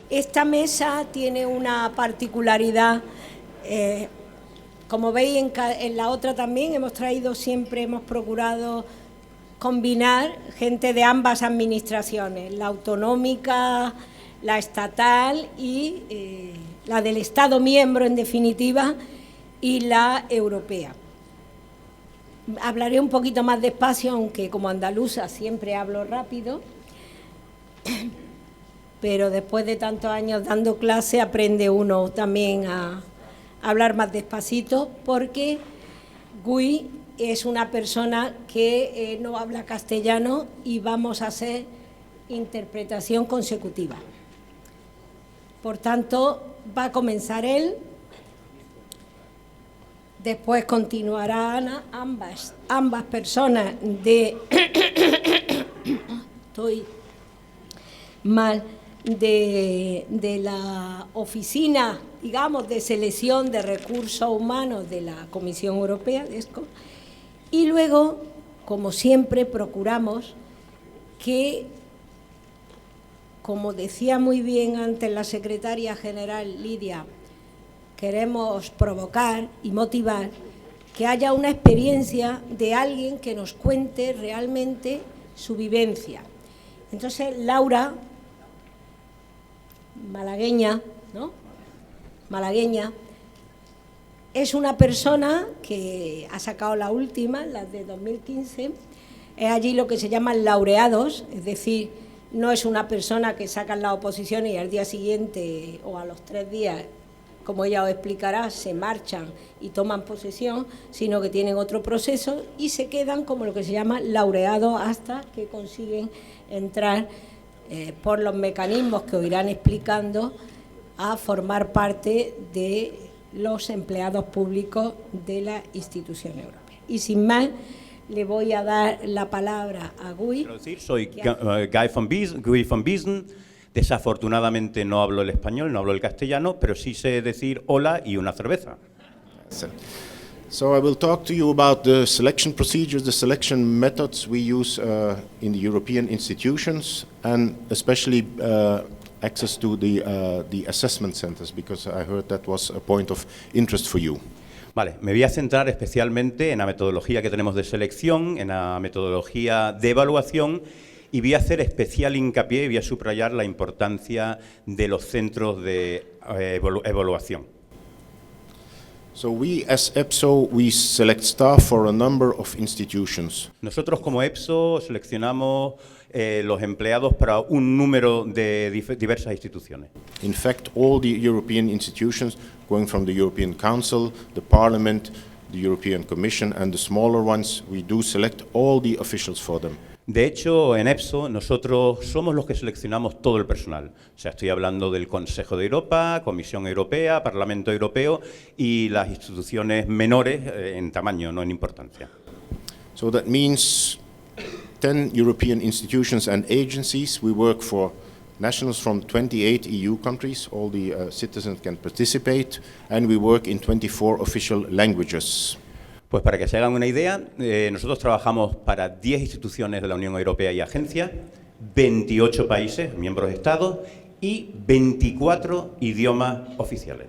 Esta mesa tiene una particularidad, como veis en la otra también hemos procurado combinar gente de ambas administraciones, la autonómica, la estatal y la del Estado miembro, en definitiva, y la europea. Hablaré un poquito más despacio, aunque como andaluza siempre hablo rápido, pero después de tantos años dando clase aprende uno también a hablar más despacito, porque Gui es una persona que no habla castellano y vamos a hacer interpretación consecutiva. Por tanto, va a comenzar él, después continuarán ambas personas de estoy mal de la oficina, digamos, de selección de recursos humanos de la Comisión Europea, y luego, como siempre, procuramos que, como decía muy bien antes la secretaria general Lidia, queremos provocar y motivar que haya una experiencia de alguien que nos cuente realmente su vivencia. Entonces, Laura, malagueña, ¿no? Malagueña, es una persona que ha sacado la última, la de 2015, es allí lo que se llaman laureados, es decir, no es una persona que sacan las oposiciones y al día siguiente o a los 3 días, como ella os explicará, se marchan y toman posesión, sino que tienen otro proceso y se quedan como lo que se llama laureados hasta que consiguen entrar por los mecanismos que os irán explicando a formar parte de los empleados públicos de la institución europea. Y sin más, le voy a dar la palabra a Gui. Soy Guy van Biesen. Desafortunadamente no hablo el español, no hablo el castellano, pero sí sé decir hola y una cerveza. So I will talk to you about the selection procedures, the selection methods we use in the European institutions, and especially access to the assessment centers, because I heard that was a point of interest for you. Vale, me voy a centrar especialmente en la metodología que tenemos de selección, en la metodología de evaluación, y voy a hacer especial hincapié y voy a subrayar la importancia de los centros de evaluación. So we, as EPSO, we select staff for a number of institutions. Nosotros como EPSO seleccionamos los empleados para un número de diversas instituciones. In fact, all the European institutions, going from the European Council, the Parliament, the European Commission, and the smaller ones, we do select all the officials for them. De hecho, en EPSO nosotros somos los que seleccionamos todo el personal. O sea, estoy hablando del Consejo de Europa, Comisión Europea, Parlamento Europeo y las instituciones menores en tamaño, no en importancia. So that means 10 European institutions and agencies. We work for nationals from 28 EU countries. All the citizens can participate, and we work in 24 official languages. Pues para que se hagan una idea, nosotros trabajamos para 10 instituciones de la Unión Europea y agencias, 28 países, miembros de Estado, y 24 idiomas oficiales.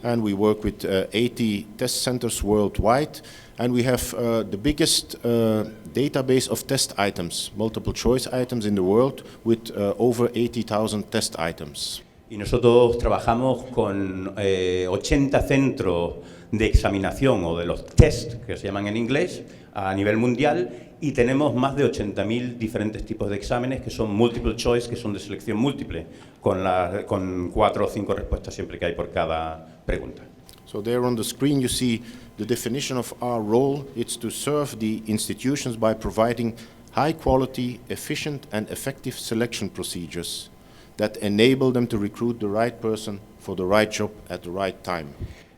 And we work with 80 test centers worldwide, and we have the biggest database of test items, multiple choice items in the world, with over 80,000 test items. Y nosotros trabajamos con 80 centros de examinación o de los test, que se llaman en inglés, a nivel mundial, y tenemos más de 80.000 diferentes tipos de exámenes que son multiple choice, que son de selección múltiple, con 4 o 5 respuestas siempre que hay por cada pregunta. So there on the screen you see the definition of our role. It's to serve the institutions by providing high quality, efficient and effective selection procedures that enable them to recruit the right person for the right job at the right time.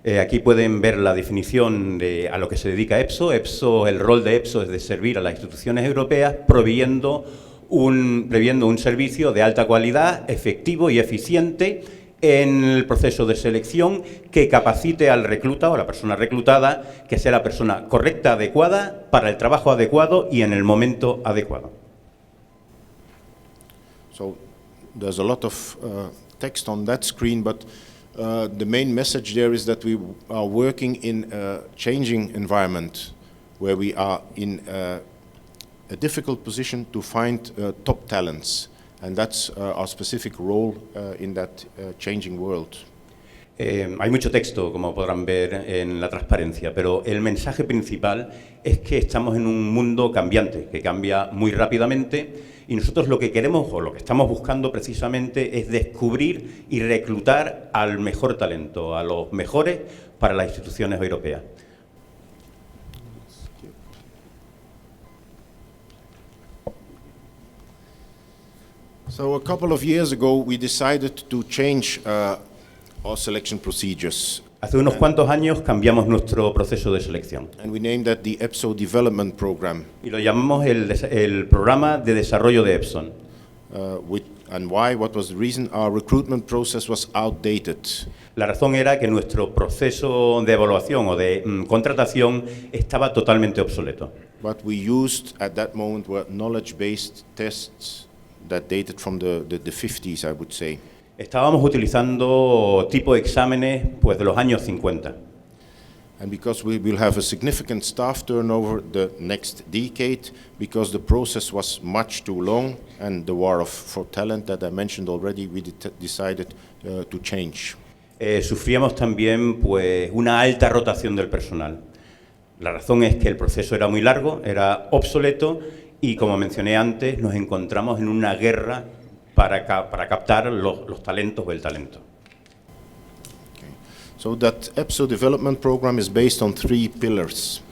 Aquí pueden ver la definición de a lo que se dedica EPSO. El rol de EPSO es de servir a las instituciones europeas previendo un servicio de alta calidad, efectivo y eficiente en el proceso de selección que capacite al recluta o a la persona reclutada, que sea la persona correcta, adecuada, para el trabajo adecuado y en el momento adecuado. So there's a lot of text on that screen, but the main message there is that we are working in a changing environment where we are in a difficult position to find top talents, and that's our specific role in that changing world. Hay mucho texto, como podrán ver en la transparencia, pero el mensaje principal es que estamos en un mundo cambiante, que cambia muy rápidamente, y nosotros lo que queremos o lo que estamos buscando precisamente es descubrir y reclutar al mejor talento, a los mejores para las instituciones europeas. So a couple of years ago we decided to change our selection procedures. Hace unos cuantos años cambiamos nuestro proceso de selección. And we named that the EPSO Development Program. Y lo llamamos el programa de desarrollo de Epson. And why? What was the reason? Our recruitment process was outdated. La razón era que nuestro proceso de evaluación o de contratación estaba totalmente obsoleto. What we used at that moment were knowledge-based tests that dated from the 50s, I would say. Estábamos utilizando tipo de exámenes pues de los años 50. And because we will have a significant staff turnover the next decade, because the process was much too long, and the war for talent that I mentioned already, we decided to change. Sufríamos también pues una alta rotación del personal. La razón es que el proceso era muy largo, era obsoleto y, como mencioné antes, nos encontramos en una guerra para captar los talentos o el talento. Okay. So that EPSO development program is based on 3 pillars.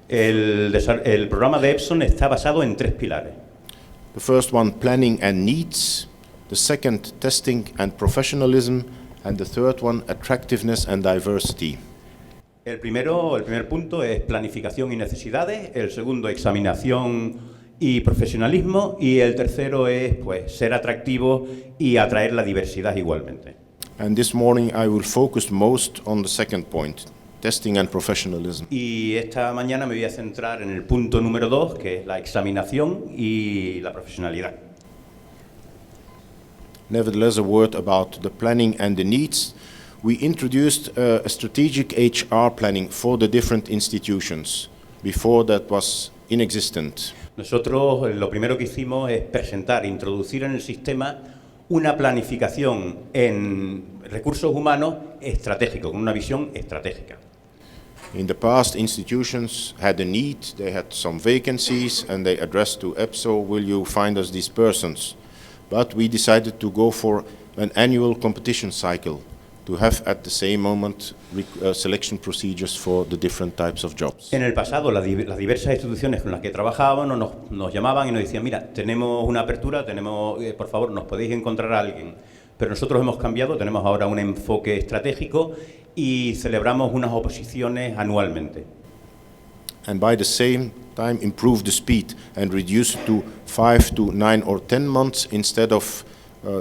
El programa de Epson está basado en 3 pilares. The first one, planning and needs. The second, testing and professionalism. And the third one, attractiveness and diversity. El primer punto es planificación y necesidades. El segundo, examinación y profesionalismo, y el tercero es pues ser atractivo y atraer la diversidad igualmente. And this morning I will focus most on the second point, testing and professionalism. Y esta mañana me voy a centrar en el punto número 2, que es la examinación y la profesionalidad. Nevertheless, a word about the planning and the needs. We introduced a strategic HR planning for the different institutions. Before that was inexistent. Nosotros lo primero que hicimos es introducir en el sistema una planificación en recursos humanos estratégico, con una visión estratégica. In the past, institutions had a need, they had some vacancies, and they addressed to EPSO, will you find us these persons? But we decided to go for an annual competition cycle, to have at the same moment selection procedures for the different types of jobs. En el pasado, las diversas instituciones con las que trabajábamos nos llamaban y nos decían, mira, tenemos una apertura, por favor, nos podéis encontrar a alguien. Pero nosotros hemos cambiado, tenemos ahora un enfoque estratégico y celebramos unas oposiciones anualmente. And by the same time, improve the speed and reduce it to 5 to 9 or 10 months instead of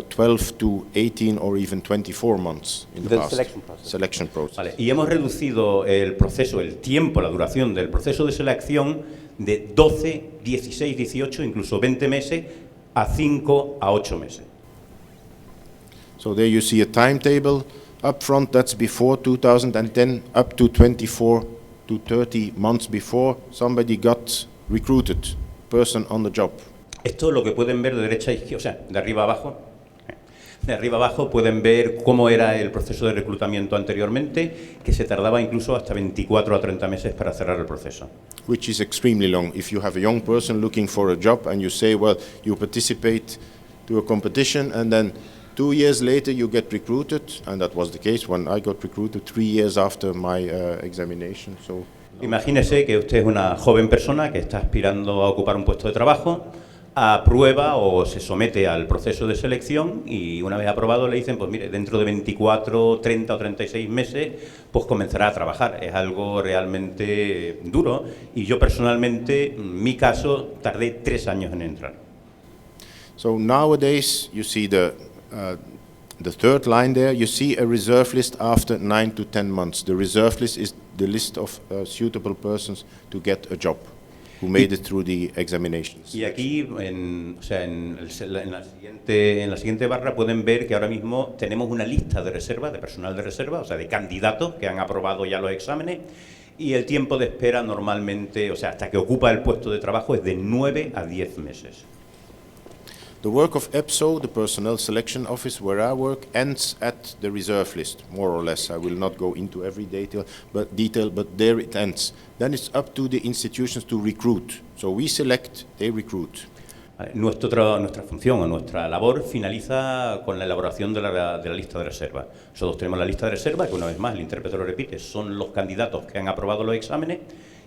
12 to 18 or even 24 months in the past. Selection process. Vale. Y hemos reducido el proceso, el tiempo, la duración del proceso de selección de 12, 16, 18, incluso 20 meses a 5 a 8 meses. So there you see a timetable. Up front, that's before 2010, up to 24 to 30 months before somebody got recruited, person on the job. Esto es lo que pueden ver de derecha a izquierda, o sea, de arriba a abajo. De arriba abajo pueden ver cómo era el proceso de reclutamiento anteriormente, que se tardaba incluso hasta 24 a 30 meses para cerrar el proceso. Which is extremely long. If you have a young person looking for a job and you say, well, you participate to a competition and then 2 years later you get recruited, and that was the case when I got recruited 3 years after my examination. So, imagínese que usted es una joven persona que está aspirando a ocupar un puesto de trabajo, aprueba o se somete al proceso de selección y una vez aprobado le dicen, pues mire, dentro de 24, 30 o 36 meses, pues comenzará a trabajar. Es algo realmente duro y yo personalmente, en mi caso, tardé 3 años en entrar. So nowadays you see the third line there, you see a reserve list after 9 to 10 months. The reserve list is the list of suitable persons to get a job. who made it through the examinations. Y aquí, en la siguiente barra, pueden ver que ahora mismo tenemos una lista de reserva, de personal de reserva, o sea, de candidatos que han aprobado ya los exámenes, y el tiempo de espera normalmente, o sea, hasta que ocupa el puesto de trabajo, es de 9 a 10 meses. The work of EPSO, the Personnel Selection Office, where I work, ends at the reserve list, more or less. I will not go into every detail, but there it ends. Then it's up to the institutions to recruit. So we select, they recruit. Nuestra función o nuestra labor finaliza con la elaboración de la lista de reserva. Nosotros tenemos la lista de reserva, que una vez más, el intérprete lo repite, son los candidatos que han aprobado los exámenes,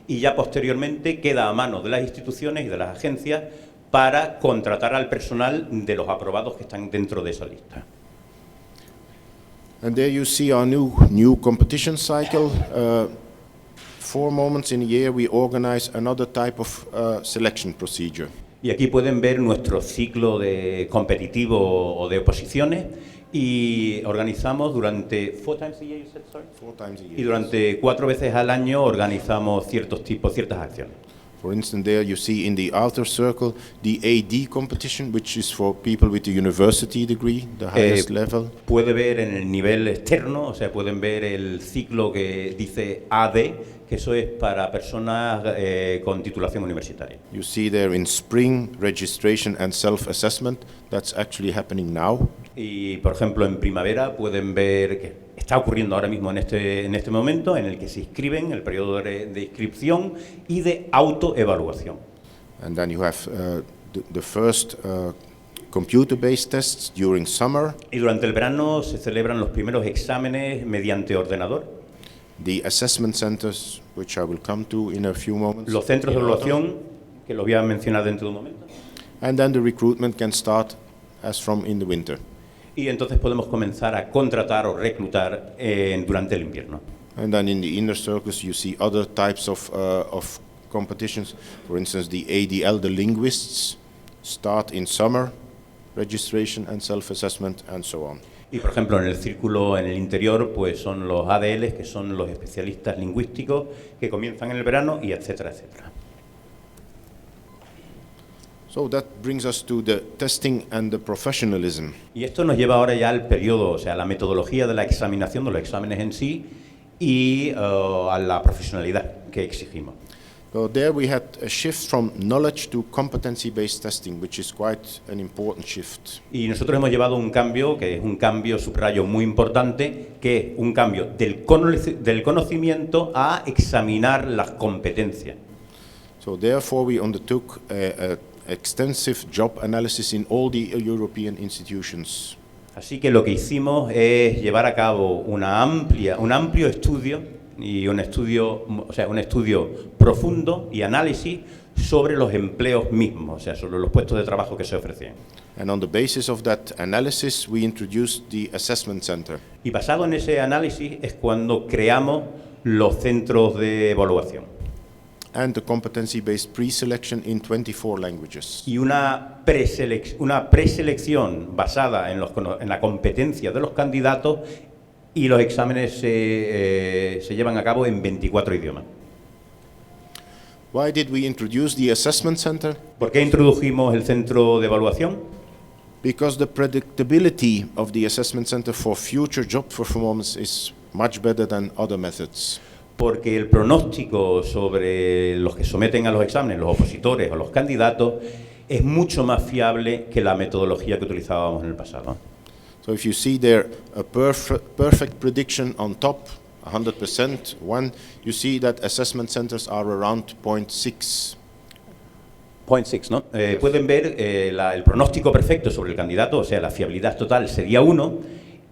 y ya posteriormente queda a manos de las instituciones y de las agencias para contratar al personal de los aprobados que están dentro de esa lista. And there you see our new competition cycle. 4 moments in a year we organize another type of selection procedure. Y aquí pueden ver nuestro ciclo de competitivo o de oposiciones, y organizamos durante 4 times a year, you said, sorry? 4 times a year. Y durante 4 veces al año organizamos ciertas acciones. For instance, there you see in the outer circle the AD competition, which is for people with a university degree, the highest level. Puede ver en el nivel externo, o sea, pueden ver el ciclo que dice AD, que eso es para personas con titulación universitaria. You see there in spring registration and self-assessment. That's actually happening now. Y, por ejemplo, en primavera pueden ver que está ocurriendo ahora mismo en este momento, en el que se inscriben, el periodo de inscripción y de autoevaluación. And then you have the first computer-based tests during summer. Y durante el verano se celebran los primeros exámenes mediante ordenador. The assessment centers, which I will come to in a few moments. Los centros de evaluación, que los voy a mencionar dentro de un momento. And then the recruitment can start as from in the winter. Y entonces podemos comenzar a contratar o reclutar durante el invierno. And then in the inner circles you see other types of competitions. For instance, the ADL, the linguists, start in summer, registration and self-assessment and so on. Y, por ejemplo, en el círculo, en el interior, pues son los ADLs, que son los especialistas lingüísticos, que comienzan en el verano, y etcétera, etcétera. So that brings us to the testing and the professionalism. Y esto nos lleva ahora ya al periodo, o sea, la metodología de la examinación, de los exámenes en sí, y a la profesionalidad que exigimos. So there we had a shift from knowledge to competency-based testing, which is quite an important shift. Y nosotros hemos llevado un cambio, que es un cambio, subrayo, muy importante, que es un cambio del conocimiento a examinar las competencias. So therefore we undertook a extensive job analysis in all the European institutions. Así que lo que hicimos es llevar a cabo un amplio estudio, y un estudio profundo y análisis sobre los empleos mismos, o sea, sobre los puestos de trabajo que se ofrecían. And on the basis of that analysis, we introduced the assessment center. Y basado en ese análisis es cuando creamos los centros de evaluación. And the competency-based pre-selection in 24 languages. Y una preselección basada en la competencia de los candidatos, y los exámenes se llevan a cabo en 24 idiomas. Why did we introduce the assessment center? ¿Por qué introdujimos el centro de evaluación? Because the predictability of the assessment center for future job performance is much better than other methods. Porque el pronóstico sobre los que someten a los exámenes, los opositores o los candidatos, es mucho más fiable que la metodología que utilizábamos en el pasado. So if you see there a perfect prediction on top, 100%, you see that assessment centers are around 0.6. 0.6, ¿no? Pueden ver el pronóstico perfecto sobre el candidato, o sea, la fiabilidad total sería 1,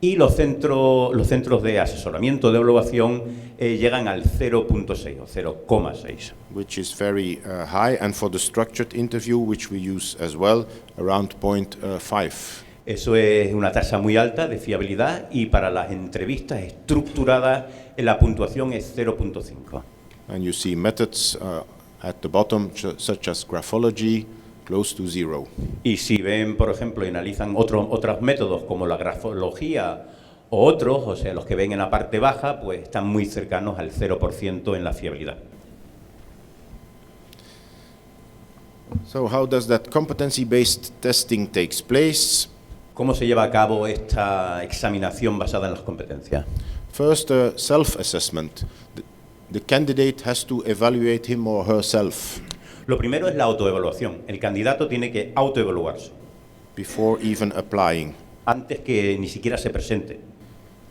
y los centros de asesoramiento de evaluación llegan al 0.6 o 0,6. Which is very high, and for the structured interview, which we use as well, around 0.5. Eso es una tasa muy alta de fiabilidad, y para las entrevistas estructuradas la puntuación es 0.5. And you see methods at the bottom, such as graphology, close to 0. Y si ven, por ejemplo, y analizan otros métodos como la grafología o otros, o sea, los que ven en la parte baja, pues están muy cercanos al 0% en la fiabilidad. So how does that competency-based testing takes place? ¿Cómo se lleva a cabo esta examinación basada en las competencias? First, self-assessment. The candidate has to evaluate him or herself Lo primero es la autoevaluación. El candidato tiene que autoevaluarse before even applying. antes que ni siquiera se presente.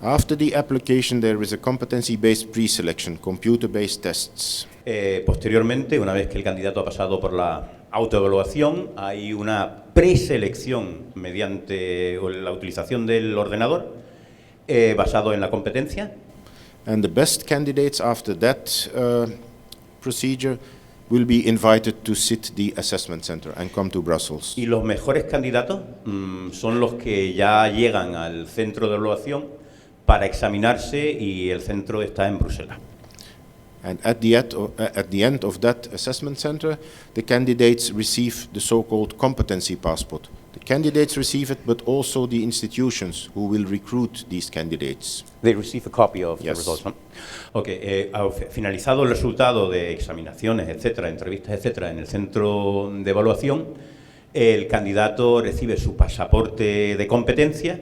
After the application, there is a competency-based pre-selection, computer-based tests. Posteriormente, una vez que el candidato ha pasado por la autoevaluación, hay una preselección mediante la utilización del ordenador basado en la competencia. And the best candidates after that procedure will be invited to sit the assessment center and come to Brussels. Y los mejores candidatos son los que ya llegan al centro de evaluación para examinarse y el centro está en Bruselas. And at the end of that assessment center, the candidates receive the so-called competency passport. The candidates receive it, but also the institutions who will recruit these candidates. They receive a copy of Yes. the results, ¿no? Okay, finalizado el resultado de examinaciones, etcétera, entrevistas, etcétera, en el centro de evaluación, el candidato recibe su pasaporte de competencia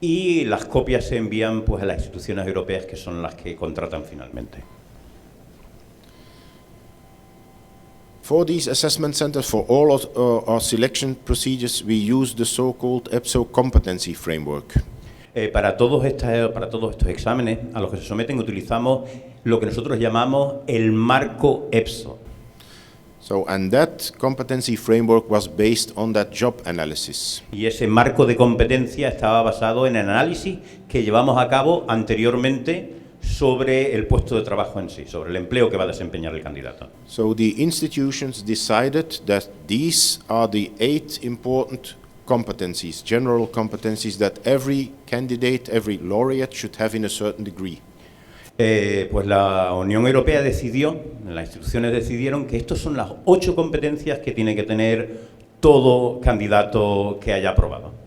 y las copias se envían pues a las instituciones europeas que son las que contratan finalmente. For these assessment centers, for all of our selection procedures, we use the so-called EPSO competency framework. Para todos estos exámenes a los que se someten utilizamos lo que nosotros llamamos el marco EPSO. And that competency framework was based on that job analysis. Y ese marco de competencia estaba basado en el análisis que llevamos a cabo anteriormente sobre el puesto de trabajo en sí, sobre el empleo que va a desempeñar el candidato. So the institutions decided that these are the 8 important competencies, general competencies that every candidate, every laureate should have in a certain degree. Pues la Unión Europea decidió, las instituciones decidieron que estas son las 8 competencias que tiene que tener todo candidato que haya aprobado.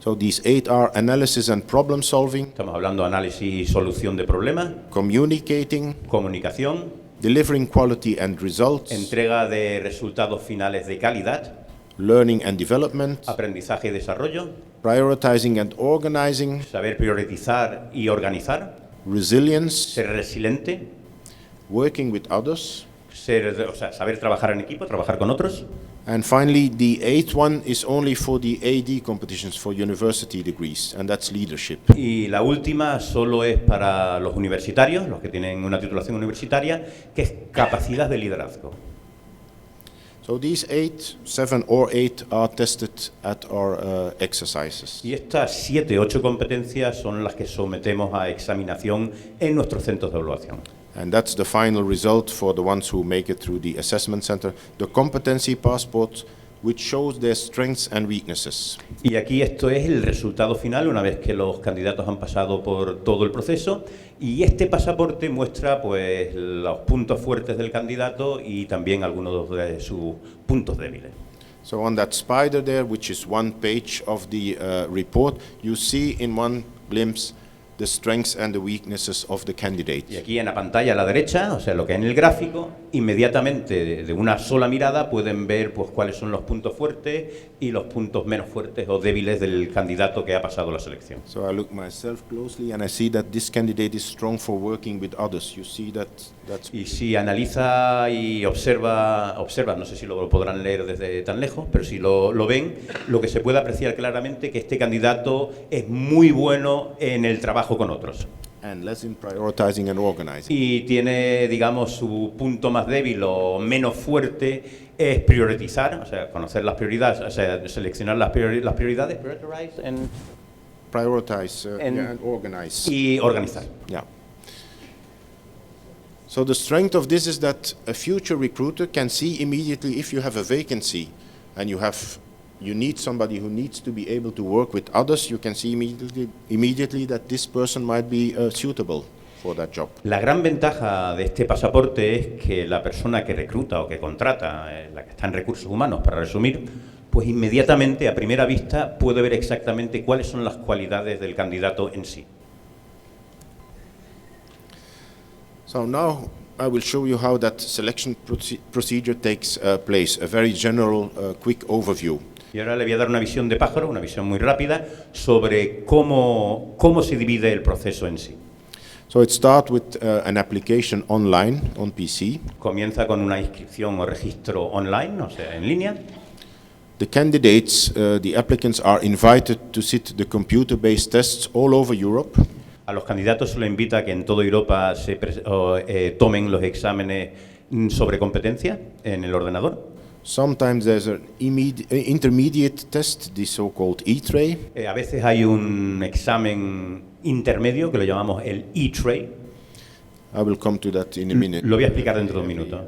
So these 8 are analysis and problem solving, Estamos hablando de análisis y solución de problemas, communicating, comunicación, delivering quality and results, entrega de resultados finales de calidad, learning and development, aprendizaje y desarrollo, prioritizing and organizing, saber priorizar y organizar, resilience, ser resiliente, working with others, saber trabajar en equipo, trabajar con otros. and finally the 8th one is only for the AD competitions for university degrees, and that's leadership. Y la última solo es para los universitarios, los que tienen una titulación universitaria, que es capacidad de liderazgo. So these 7 or 8 are tested at our exercises. Y estas 7, 8 competencias son las que sometemos a examinación en nuestros centros de evaluación. And that's the final result for the ones who make it through the assessment center, the competency passport, which shows their strengths and weaknesses. Y aquí esto es el resultado final una vez que los candidatos han pasado por todo el proceso, y este pasaporte muestra pues los puntos fuertes del candidato y también algunos de sus puntos débiles. So on that spider there, which is one page of the report, you see in one glimpse the strengths and the weaknesses of the candidate. Y aquí en la pantalla a la derecha, o sea, lo que hay en el gráfico, inmediatamente de una sola mirada pueden ver pues cuáles son los puntos fuertes y los puntos menos fuertes o débiles del candidato que ha pasado la selección. So I look myself closely and I see that this candidate is strong for working with others. You see that's Y si analiza y observa, no sé si lo podrán leer desde tan lejos, pero si lo ven, lo que se puede apreciar claramente que este candidato es muy bueno en el trabajo con otros. and less in prioritizing and organizing. Y tiene, digamos, su punto más débil o menos fuerte es priorizar, o sea, conocer las prioridades, o sea, seleccionar las prioridades, Prioritize and organize. y organizar. Yeah. So the strength of this is that a future recruiter can see immediately if you have a vacancy and you need somebody who needs to be able to work with others, you can see immediately that this person might be suitable for that job. La gran ventaja de este pasaporte es que la persona que recluta o que contrata, la que está en recursos humanos, para resumir, pues inmediatamente, a primera vista, puede ver exactamente cuáles son las cualidades del candidato en sí. So now I will show you how that selection procedure takes place, a very general, quick overview. Y ahora le voy a dar una visión de pájaro, una visión muy rápida, sobre cómo se divide el proceso en sí. So it starts with an application online on PC. Comienza con una inscripción o registro online, o sea, en línea. The candidates, the applicants are invited to sit the computer-based tests all over Europe. A los candidatos se les invita a que en toda Europa tomen los exámenes sobre competencia en el ordenador. Sometimes there's an intermediate test, the so-called E-tray. A veces hay un examen intermedio que lo llamamos el E-tray. I will come to that in a minute. Lo voy a explicar dentro de un minuto.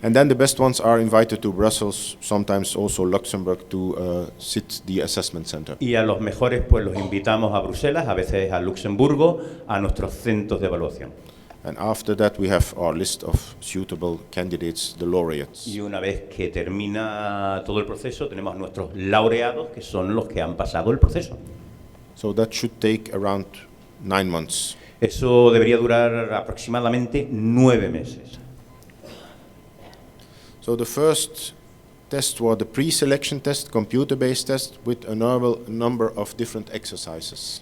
And then the best ones are invited to Brussels, sometimes also Luxembourg, to sit the assessment center. Y a los mejores pues los invitamos a Bruselas, a veces a Luxemburgo, a nuestros centros de evaluación. And after that we have our list of suitable candidates, the laureates. Y una vez que termina todo el proceso, tenemos a nuestros laureados, que son los que han pasado el proceso. So that should take around 9 months. Eso debería durar aproximadamente 9 meses. So the first test was the pre-selection test, computer-based test, with a number of different exercises.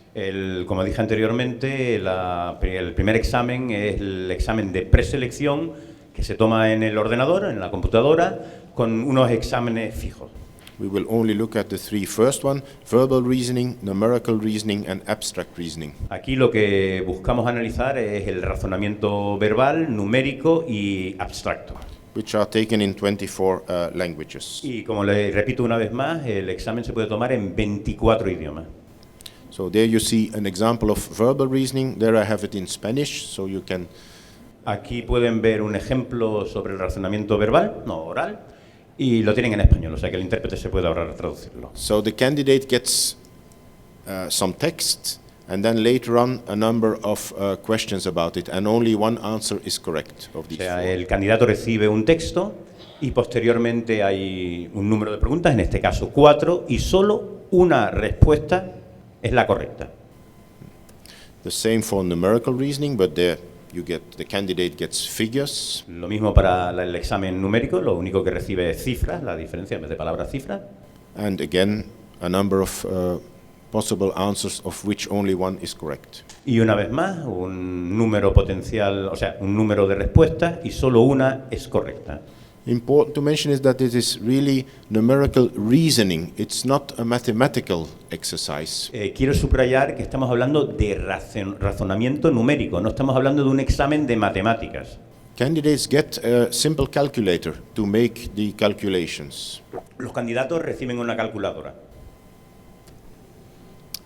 Como dije anteriormente, el primer examen es el examen de preselección que se toma en el ordenador, en la computadora, con unos exámenes fijos. We will only look at the 3 first one: verbal reasoning, numerical reasoning, and abstract reasoning. Aquí lo que buscamos analizar es el razonamiento verbal, numérico y abstracto. Which are taken in 24 languages. Y como le repito una vez más, el examen se puede tomar en 24 idiomas. So there you see an example of verbal reasoning. There I have it in Spanish, so you can. Aquí pueden ver un ejemplo sobre el razonamiento verbal, no oral, y lo tienen en español, o sea que el intérprete se puede ahorrar traducirlo. So the candidate gets some text, and then later on a number of questions about it, and only one answer is correct of these. O sea, el candidato recibe un texto y posteriormente hay un número de preguntas, en este caso 4, y solo una respuesta es la correcta. The same for numerical reasoning, but there the candidate gets figures. Lo mismo para el examen numérico, lo único que recibe es cifras, la diferencia en vez de palabras cifras. And again, a number of possible answers of which only one is correct. Y una vez más, un número potencial, o sea, un número de respuestas y solo una es correcta. Important to mention is that it is really numerical reasoning. It's not a mathematical exercise. Quiero subrayar que estamos hablando de razonamiento numérico, no estamos hablando de un examen de matemáticas. Candidates get a simple calculator to make the calculations. Los candidatos reciben una calculadora.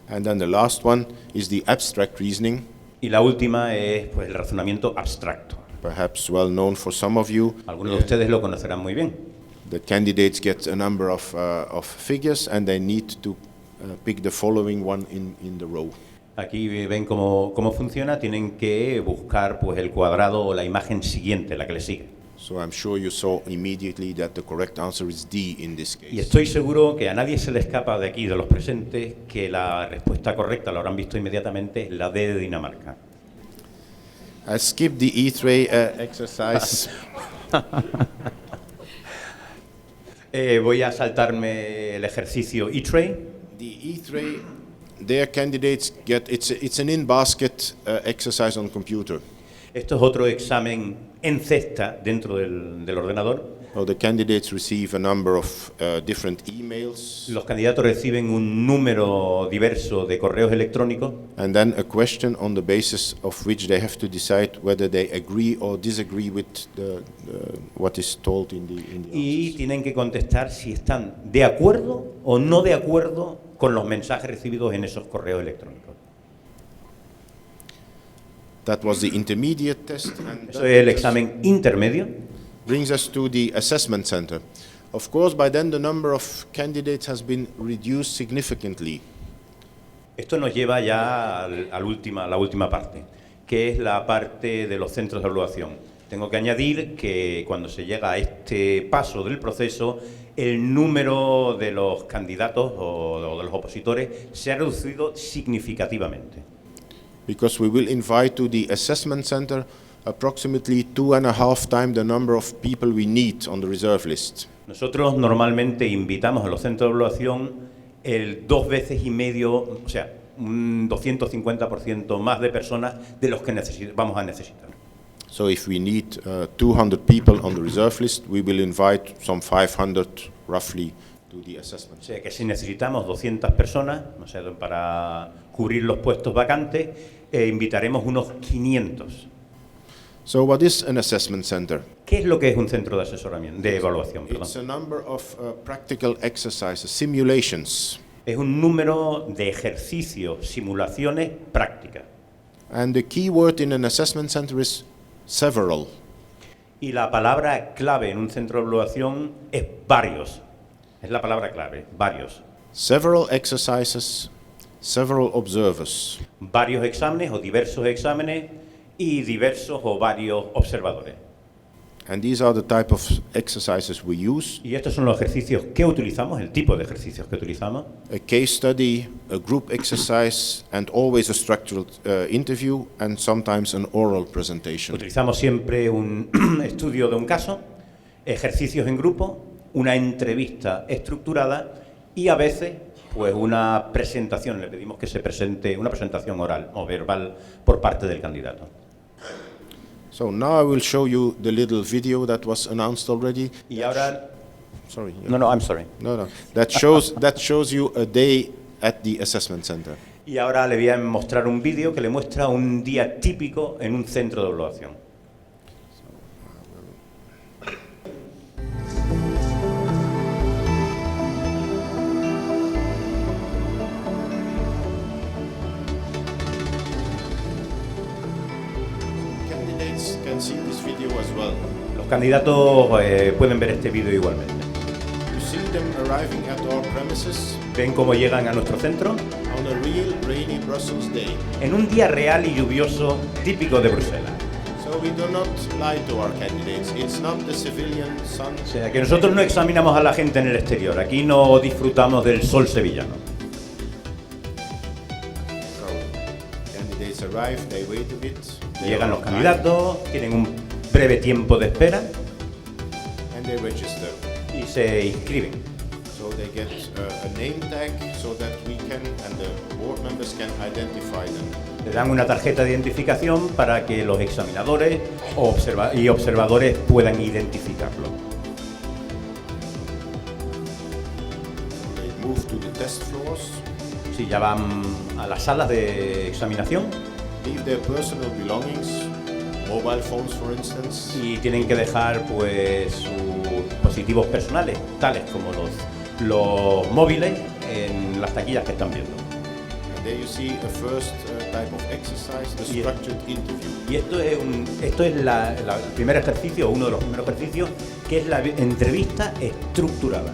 And then the last one is the abstract reasoning. Y la última es pues, el razonamiento abstracto. Perhaps well known for some of you. Algunos de ustedes lo conocerán muy bien. The candidates get a number of figures and they need to pick the following one in the row. Aquí ven cómo funciona, tienen que buscar pues, el cuadrado o la imagen siguiente, la que le sigue. So I'm sure you saw immediately that the correct answer is D in this case. Y estoy seguro que a nadie se le escapa de aquí, de los presentes, que la respuesta correcta, lo habrán visto inmediatamente, es la D de Dinamarca. I skipped the E-tray exercise. Voy a saltarme el ejercicio E-tray. The E-tray, their candidates get, it's an in-basket exercise on computer. Esto es otro examen en cesta dentro del ordenador. So the candidates receive a number of different emails. Los candidatos reciben un número diverso de correos electrónicos. And then a question on the basis of which they have to decide whether they agree or disagree with what is told in the Y answers. tienen que contestar si están de acuerdo o no de acuerdo con los mensajes recibidos en esos correos electrónicos. That was the intermediate test. And Eso es el examen intermedio. brings us to the assessment center. Of course, by then the number of candidates has been reduced significantly. Esto nos lleva ya a la última parte, que es la parte de los centros de evaluación. Tengo que añadir que cuando se llega a este paso del proceso, el número de los candidatos o de los opositores se ha reducido significativamente. Because we will invite to the assessment center approximately 2.5 times the number of people we need on the reserve list. Nosotros normalmente invitamos a los centros de evaluación el 2,5 veces, o sea, un 250% más de personas de los que vamos a necesitar. So if we need 200 people on the reserve list, we will invite some 500 roughly to the assessment. O sea que si necesitamos 200 personas, no sé, para cubrir los puestos vacantes, invitaremos unos 500. So what is an assessment center? ¿Qué es lo que es un centro de asesoramiento, de evaluación? It's a number of practical exercises, simulations. Es un número de ejercicios, simulaciones prácticas. And the key word in an assessment center is several. Y la palabra clave en un centro de evaluación es varios. Es la palabra clave, varios. Several exercises, several observers. Varios exámenes o diversos exámenes y diversos o varios observadores. And these are the type of exercises we use. Y estos son los ejercicios que utilizamos, el tipo de ejercicios que utilizamos. A case study, a group exercise, and always a structured interview, and sometimes an oral presentation. Utilizamos siempre un estudio de un caso, ejercicios en grupo, una entrevista estructurada y a veces pues una presentación. Le pedimos que se presente una presentación oral o verbal por parte del candidato. So now I will show you the little video that was announced already. Y ahora, sorry. no, I'm sorry. No. That shows you a day at the assessment center. Y ahora le voy a mostrar un vídeo que le muestra un día típico en un centro de evaluación. Candidates can see this video as well. Los candidatos pueden ver este vídeo igualmente. You see them arriving at our premises Ven cómo llegan a nuestro centro on a real rainy Brussels day. en un día real y lluvioso típico de Bruselas. So we do not lie to our candidates. It's not the civilian sun. O sea, que nosotros no examinamos a la gente en el exterior. Aquí no disfrutamos del sol sevillano. So candidates arrive, they wait a bit. they Llegan are los on candidatos, tienen un breve tiempo de espera time, and they register. y se inscriben. So they get a name tag so that we can and the board members can identify them. Le dan una tarjeta de identificación para que los examinadores y observadores puedan identificarlo. They move to the test floors, Si ya van a las salas de examinación leave their personal belongings, mobile phones for instance, y tienen que dejar pues sus dispositivos personales, tales como los móviles, en las taquillas que están viendo. and there you see a first type of exercise, the Yeah. structured interview. Y esto es el primer ejercicio, uno de los primeros ejercicios, que es la entrevista estructurada.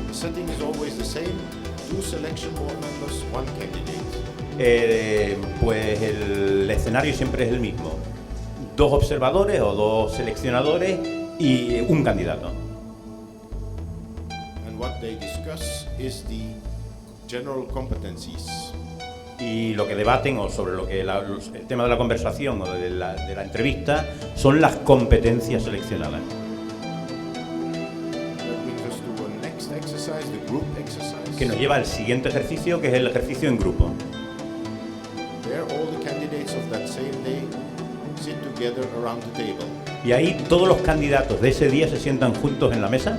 The setting is always the same, 2 selection board members, 1 candidate. Pues el escenario siempre es el mismo. 2 observadores o 2 seleccionadores y un candidato. And what they discuss is the general competencies. Y lo que debaten o sobre lo que el tema de la conversación o de la entrevista son las competencias seleccionadas. That brings us to a next exercise, the group exercise. Que nos lleva al siguiente ejercicio, que es el ejercicio en grupo. There all the candidates of that same day sit together around the table. Y ahí todos los candidatos de ese día se sientan juntos en la mesa.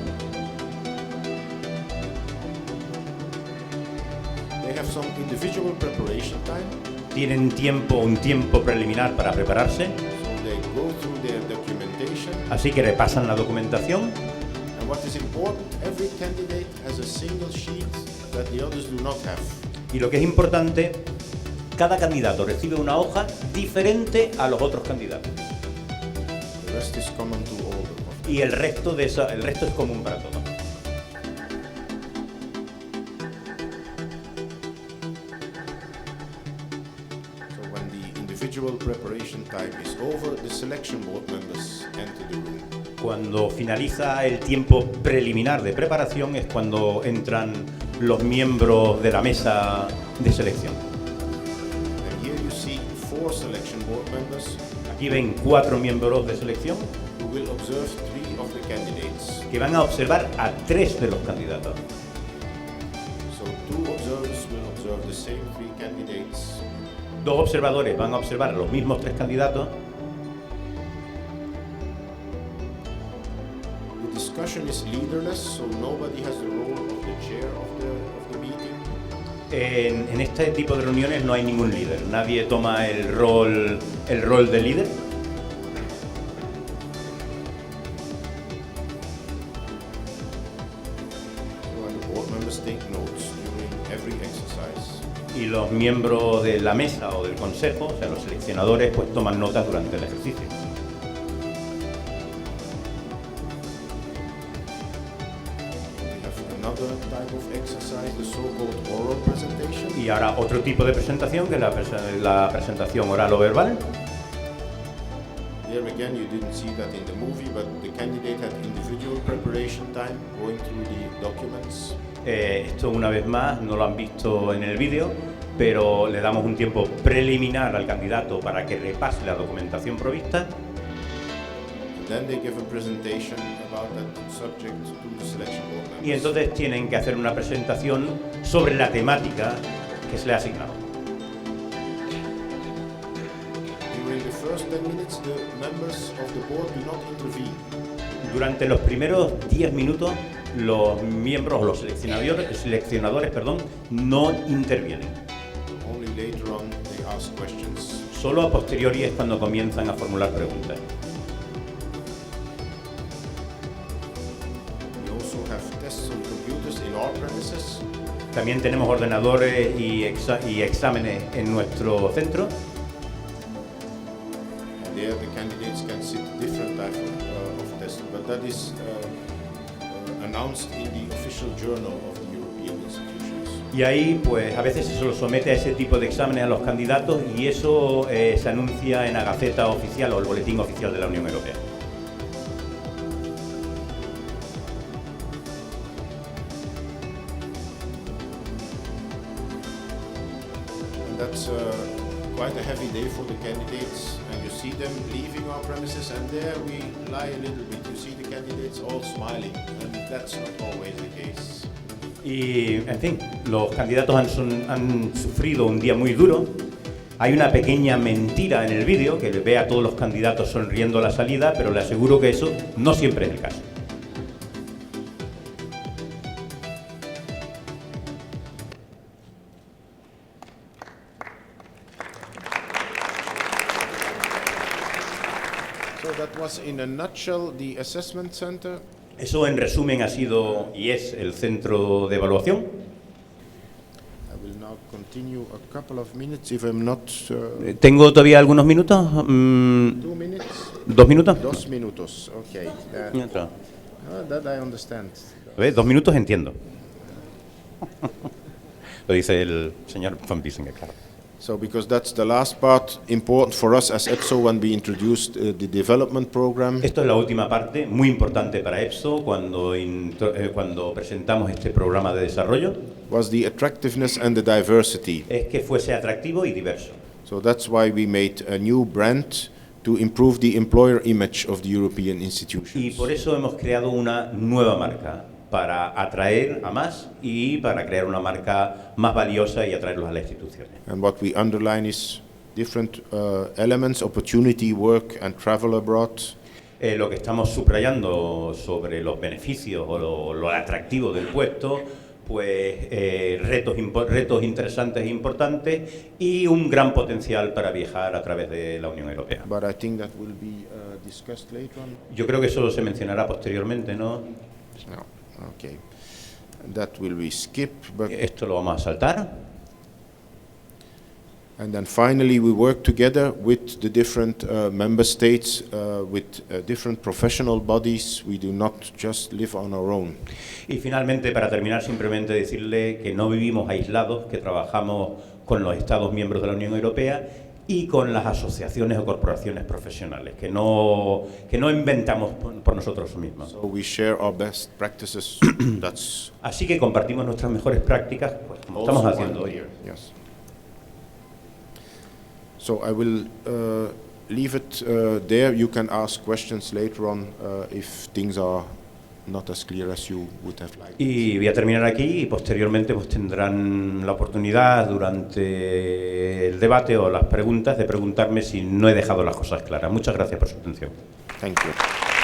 They have some individual preparation time, Tienen un tiempo preliminar para prepararse, so they go through their documentation. así que repasan la documentación. And what is important, every candidate has a single sheet that the others do not have. Y lo que es importante, cada candidato recibe una hoja diferente a los otros candidatos. The rest is common to all the Y el resto es común para todos. So when the individual preparation time is over, the selection board members enter the room. Cuando finaliza el tiempo preliminar de preparación es cuando entran los miembros de la mesa de selección. And here you see 4 selection board members. Aquí ven 4 miembros de selección who will observe 3 of the candidates. que van a observar a 3 de los candidatos. So 2 observers will observe the same 3 candidates. 2 observadores van a observar a los mismos 3 candidatos. The discussion is leaderless, so nobody has the role of the chair of the meeting. En este tipo de reuniones no hay ningún líder, nadie toma el rol de líder. So and the board members take notes during every exercise. Y los miembros de la mesa o del consejo, o sea, los seleccionadores, pues toman notas durante el ejercicio. We have another type of exercise, the so-called oral presentation. Y ahora otro tipo de presentación, que es la presentación oral o verbal. There again, you didn't see that in the movie, but the candidate had individual preparation time going through the documents. Esto una vez más no lo han visto en el vídeo, pero le damos un tiempo preliminar al candidato para que repase la documentación provista. And then they give a presentation about that subject to the selection board members. Y entonces tienen que hacer una presentación sobre la temática que se le ha asignado. During the first 10 minutes, the members of the board do not intervene. Durante los primeros 10 minutos, los miembros o los seleccionadores, no intervienen. Only later on they ask questions. Solo a posteriori es cuando comienzan a formular preguntas. We also have tests on computers in our premises. También tenemos ordenadores y exámenes en nuestro centro. And there the candidates can sit different types of tests, but that is announced in the official journal of the European institutions. Y ahí, pues, a veces se lo somete a ese tipo de exámenes a los candidatos y eso se anuncia en la Gaceta Oficial o el Boletín Oficial de la Unión Europea. And that's quite a heavy day for the candidates, and you see them leaving our premises, and there we lie a little bit. You see the candidates all smiling, and that's not always the case. Y, en fin, los candidatos han sufrido un día muy duro. Hay una pequeña mentira en el vídeo que ve a todos los candidatos sonriendo a la salida, pero le aseguro que eso no siempre es el caso. So that was in a nutshell the assessment center. Eso en resumen ha sido y es el centro de evaluación. I will now continue a couple of minutes if I'm not... ¿Tengo todavía algunos minutos? 2 minutes? 2 minutos. 2 minutos, okay. That I understand. 2 minutos entiendo. Lo dice el señor Van Biesen, claro. So because that's the last part important for us as EPSO when we introduced the development program. Esto es la última parte, muy importante para EPSO cuando presentamos este programa de desarrollo. Was the attractiveness and the diversity. Es que fuese atractivo y diverso. So that's why we made a new brand to improve the employer image of the European institutions. Y por eso hemos creado una nueva marca, para atraer a más y para crear una marca más valiosa y atraerlos a las instituciones. And what we underline is different elements, opportunity, work and travel abroad. Lo que estamos subrayando sobre los beneficios o lo atractivo del puesto, pues retos interesantes e importantes y un gran potencial para viajar a través de la Unión Europea. But I think that will be discussed later on. Yo creo que eso se mencionará posteriormente, ¿no? No. Okay. That will be skipped, but Esto lo vamos a saltar. and then finally we work together with the different member states, with different professional bodies. We do not just live on our own. Y finalmente, para terminar, simplemente decirle que no vivimos aislados, que trabajamos con los Estados miembros de la Unión Europea y con las asociaciones o corporaciones profesionales, que no inventamos por nosotros mismos. So we share our best practices. That's Así que compartimos nuestras mejores prácticas, pues, como also estamos why haciendo we're hoy. here. Yes. So I will leave it there. You can ask questions later on if things are not as clear as you would have liked. Y voy a terminar aquí y posteriormente pues tendrán la oportunidad durante el debate o las preguntas de preguntarme si no he dejado las cosas claras. Muchas gracias por su atención. Thank you.